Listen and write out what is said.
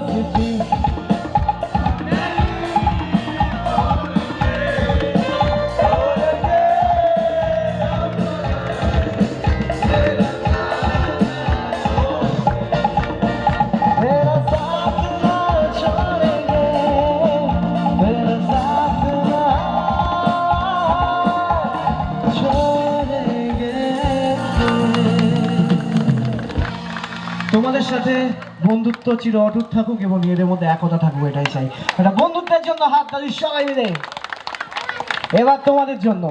স্মৃতি। मेरा साथ ना छोड़ेंगे, मेरा साथ ना छोड़ेंगे। তোমাদের সাথে বন্ধুত্ব চির অটুট থাকুক এবং এদের মধ্যে একতা থাকুক, এটাই চাই। এটা বন্ধুত্বের জন্য হাত তালি সবাই মিলে। এবার তোমাদের জন্য